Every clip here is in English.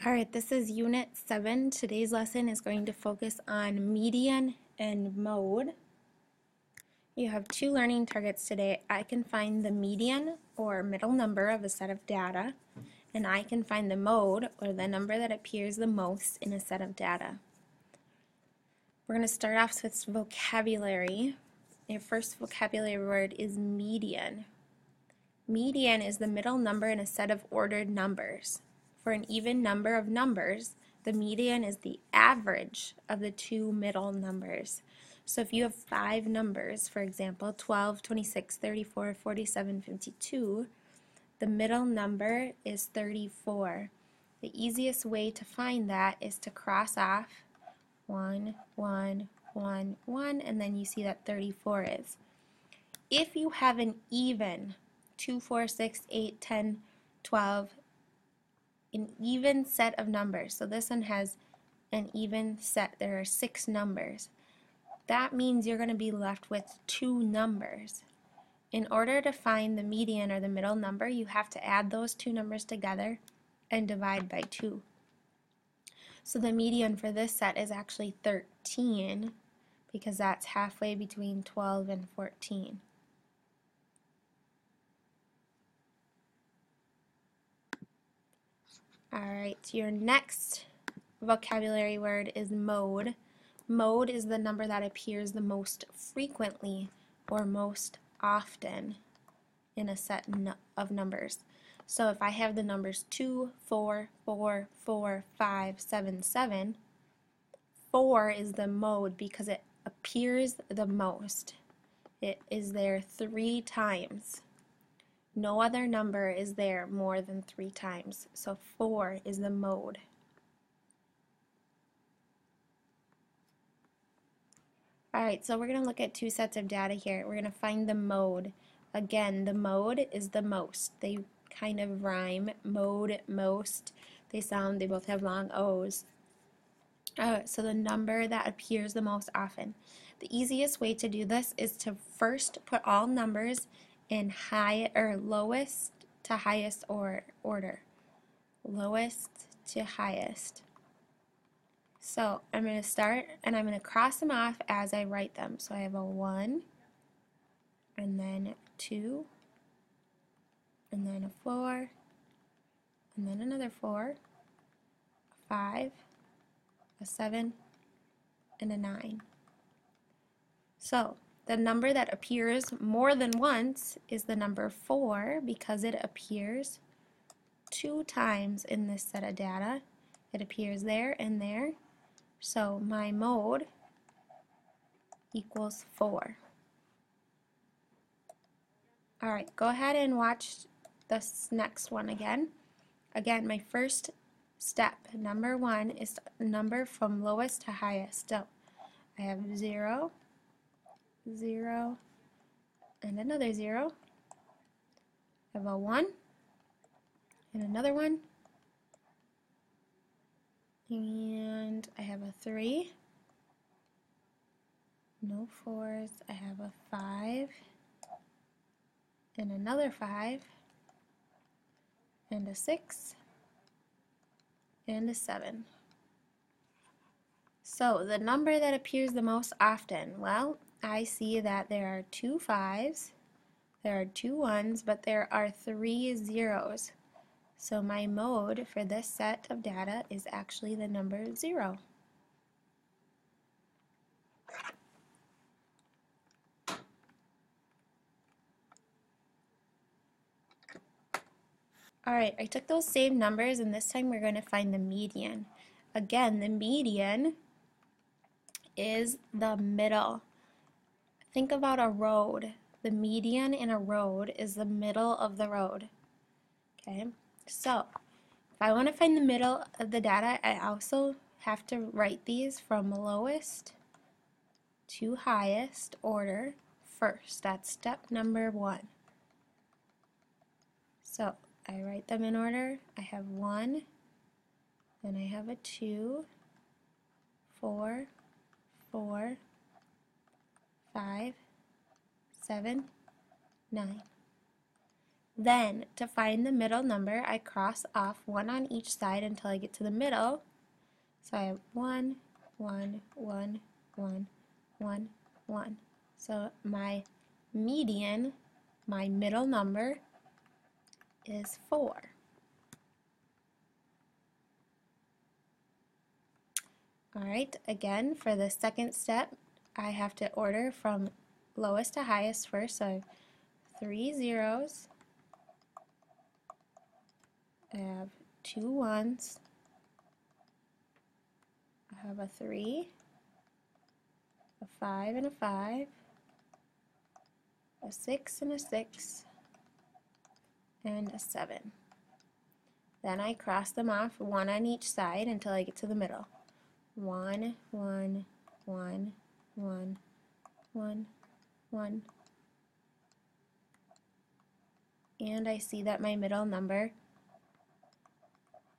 Alright, this is Unit 7. Today's lesson is going to focus on median and mode. You have two learning targets today. I can find the median or middle number of a set of data, and I can find the mode or the number that appears the most in a set of data. We're going to start off with vocabulary. Your first vocabulary word is median. Median is the middle number in a set of ordered numbers. For an even number of numbers, the median is the average of the two middle numbers. So if you have 5 numbers, for example, 12, 26, 34, 47, 52, the middle number is 34. The easiest way to find that is to cross off 1, 1, 1, 1, and then you see that 34 is. If you have an even 2, 4, 6, 8, 10, 12, an even set of numbers. So this one has an even set. There are 6 numbers. That means you're going to be left with 2 numbers. In order to find the median or the middle number, you have to add those 2 numbers together and divide by 2. So the median for this set is actually 13 because that's halfway between 12 and 14. Alright, your next vocabulary word is mode. Mode is the number that appears the most frequently or most often in a set of numbers. So if I have the numbers 2, 4, 4, 4, 5, 7, 7, 4 is the mode because it appears the most. It is there 3 times. No other number is there more than 3 times, so 4 is the mode. Alright, so we're going to look at 2 sets of data here. We're going to find the mode. Again, the mode is the most. They kind of rhyme. Mode, most. They both have long O's. So the number that appears the most often. The easiest way to do this is to first put all numbers in lowest to highest order. Lowest to highest. So I'm going to start and I'm going to cross them off as I write them. So I have a 1, and then 2, and then a 4, and then another 4, a 5, a 7, and a 9. So the number that appears more than once is the number 4 because it appears 2 times in this set of data. It appears there and there. So my mode equals 4. Alright, go ahead and watch this next one again. Again, my first step, number 1, is a number from lowest to highest. So I have 0, 0, and another 0. I have a 1, and another 1, and I have a 3, no 4s, I have a 5, and another 5, and a 6, and a 7. So the number that appears the most often, well, I see that there are 2 5s, there are 2 1s, but there are 3 zeros. So my mode for this set of data is actually the number 0. Alright, I took those same numbers and this time we're going to find the median. Again, the median is the middle. Think about a road. The median in a road is the middle of the road. Okay, so if I want to find the middle of the data, I also have to write these from lowest to highest order first. That's step number 1. So I write them in order. I have 1, then I have a 2, 4, 4, 5, 7, 9. Then, to find the middle number, I cross off 1 on each side until I get to the middle. So I have 1, 1, 1, 1, 1, 1. So my median, my middle number, is 4. Alright, again, for the second step, I have to order from lowest to highest first. So I have 3 zeros. I have 2 ones. I have a 3, a 5 and a 5, a 6 and a 6, and a 7. Then I cross them off 1 on each side until I get to the middle. 1, 1, 1, 1, 1, 1. And I see that my middle number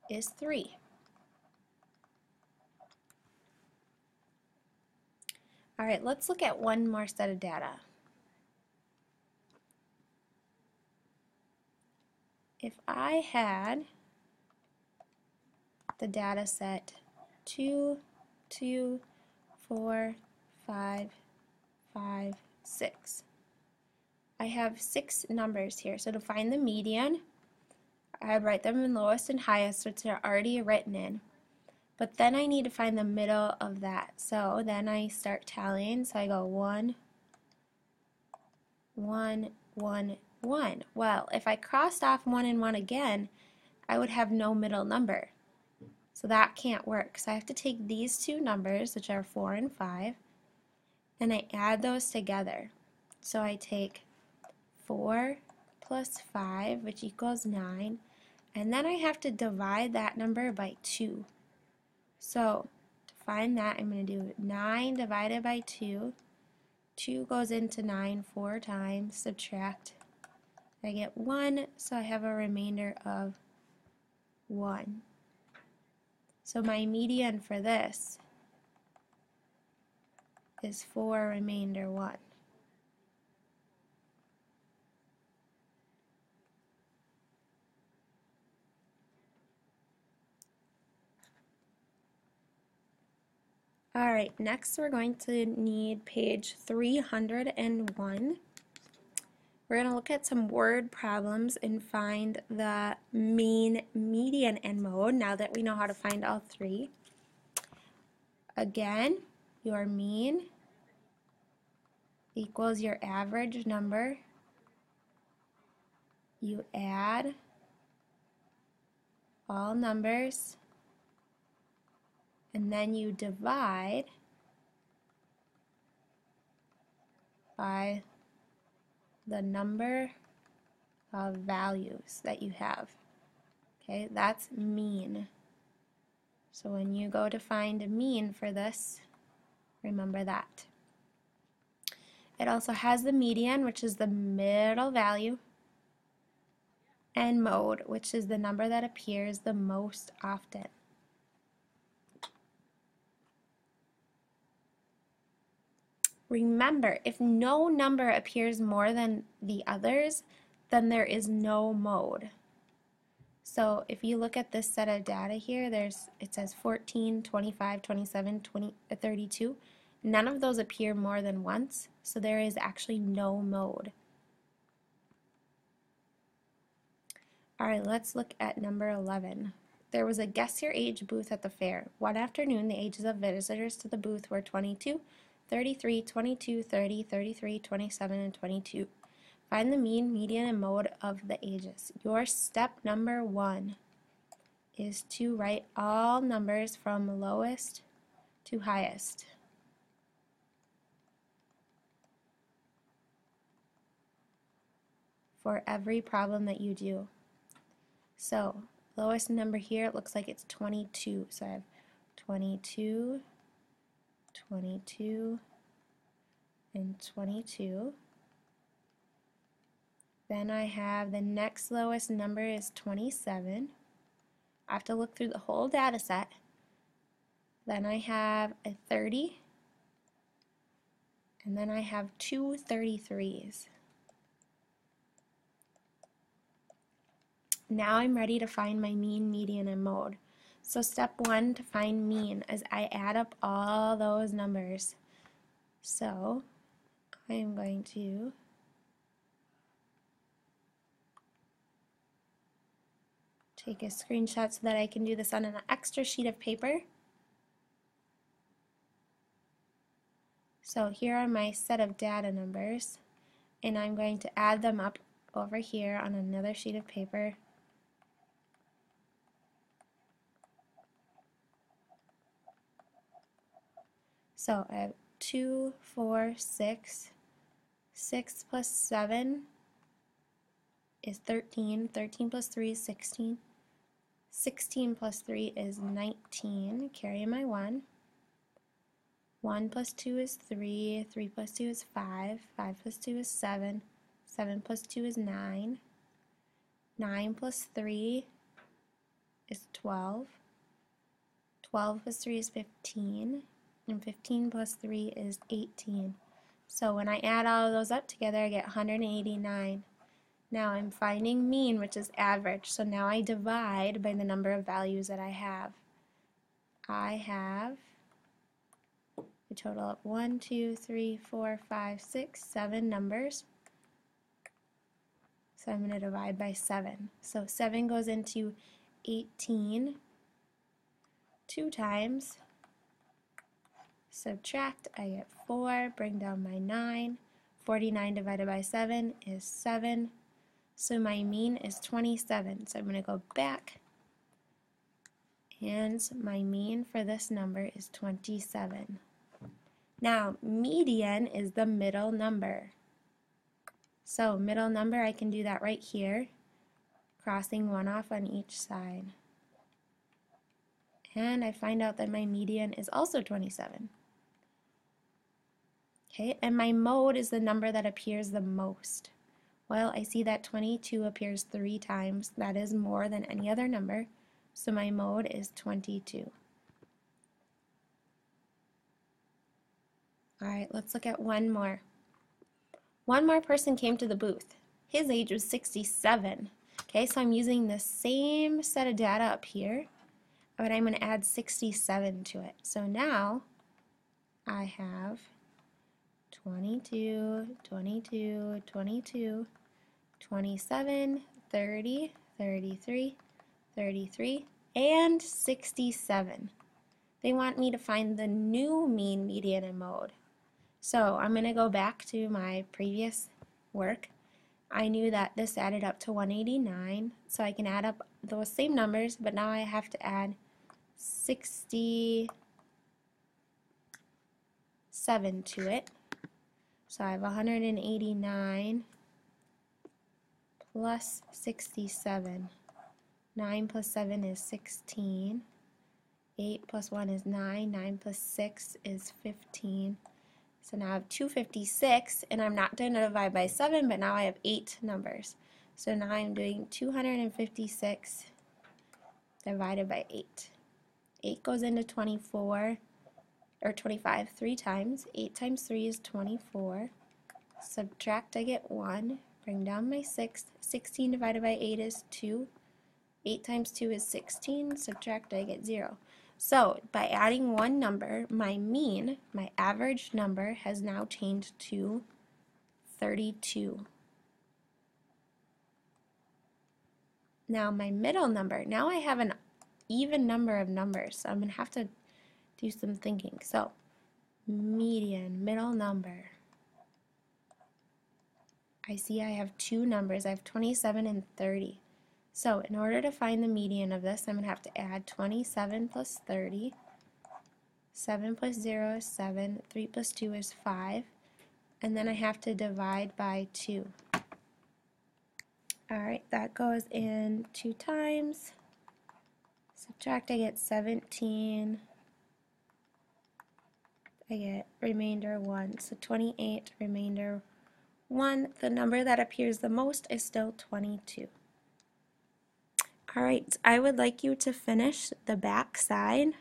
is 3. Alright, let's look at one more set of data. If I had the data set 2, 2, 4, 5, 5, 6. I have 6 numbers here, so to find the median, I write them in lowest and highest, which are already written in. But then I need to find the middle of that. So then I start tallying. So I go 1, 1, 1, 1. Well, if I crossed off 1 and 1 again, I would have no middle number. So that can't work. So I have to take these two numbers, which are 4 and 5, and I add those together. So I take 4 plus 5, which equals 9, and then I have to divide that number by 2. So to find that, I'm going to do 9 divided by 2. 2 goes into 9 4 times, subtract. I get 1, so I have a remainder of 1. So my median for this is 4 remainder 1. Alright, next we're going to need page 301. We're going to look at some word problems and find the mean, median, and mode now that we know how to find all three. Again, your mean equals your average number. You add all numbers, and then you divide by the number of values that you have. Okay, that's mean. So when you go to find a mean for this, remember that. It also has the median, which is the middle value, and mode, which is the number that appears the most often. Remember, if no number appears more than the others, then there is no mode. So if you look at this set of data here, it says 14, 25, 27, 32. None of those appear more than once, so there is actually no mode. Alright, let's look at number 11. There was a guess your age booth at the fair. One afternoon, the ages of visitors to the booth were 22, 33, 22, 30, 33, 27, and 22. Find the mean, median, and mode of the ages. Your step number 1 is to write all numbers from lowest to highest. For every problem that you do. So, lowest number here, it looks like it's 22. So I have 22, 22, and 22. Then I have the next lowest number is 27. I have to look through the whole data set. Then I have a 30. And then I have two 33s. Now I'm ready to find my mean, median, and mode. So step 1 to find mean is I add up all those numbers. So I'm going to take a screenshot so that I can do this on an extra sheet of paper. So here are my set of data numbers, and I'm going to add them up over here on another sheet of paper. So I have 2, 4, 6. 6 plus 7 is 13. 13 plus 3 is 16. 16 plus 3 is 19. Carry my 1. 1 plus 2 is 3. 3 plus 2 is 5. 5 plus 2 is 7. 7 plus 2 is 9. 9 plus 3 is 12. 12 plus 3 is 15. And 15 plus 3 is 18. So when I add all of those up together, I get 189. Now I'm finding mean, which is average. So now I divide by the number of values that I have. I have a total of 1, 2, 3, 4, 5, 6, 7 numbers. So I'm going to divide by 7. So 7 goes into 18 2 times. Subtract, I get 4, bring down my 9. 49 divided by 7 is 7. So my mean is 27. So I'm going to go back, and my mean for this number is 27. Now, median is the middle number. So middle number, I can do that right here, crossing 1 off on each side. And I find out that my median is also 27. Okay, and my mode is the number that appears the most. Well, I see that 22 appears 3 times. That is more than any other number. So my mode is 22. All right, let's look at one more. One more person came to the booth. His age was 67. Okay, so I'm using the same set of data up here, but I'm going to add 67 to it. So now I have 22, 22, 22, 27, 30, 33, 33, and 67. They want me to find the new mean, median, and mode. So I'm going to go back to my previous work. I knew that this added up to 189, so I can add up those same numbers, but now I have to add 67 to it. So I have 189 plus 67. 9 plus 7 is 16. 8 plus 1 is 9. 9 plus 6 is 15. So now I have 256, and I'm not going to divide by 7, but now I have 8 numbers. So now I'm doing 256 divided by 8. 8 goes into 24, or 25 3 times. 8 times 3 is 24. Subtract, I get 1. Bring down my 6. 16 divided by 8 is 2. 8 times 2 is 16. Subtract, I get 0. So by adding one number, my mean, my average number, has now changed to 32. Now my middle number, now I have an even number of numbers, so I'm going to have to do some thinking. So median, middle number. I see I have 2 numbers. I have 27 and 30. So in order to find the median of this, I'm going to have to add 27 plus 30. 7 plus 0 is 7. 3 plus 2 is 5. And then I have to divide by 2. Alright, that goes in 2 times. Subtract, I get 17. I get remainder 1. So 28, remainder 1. The number that appears the most is still 22. Alright, I would like you to finish the back side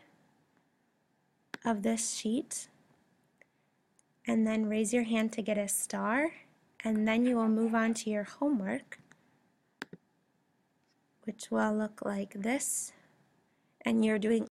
of this sheet and then raise your hand to get a star, and then you will move on to your homework. which will look like this. And you're doing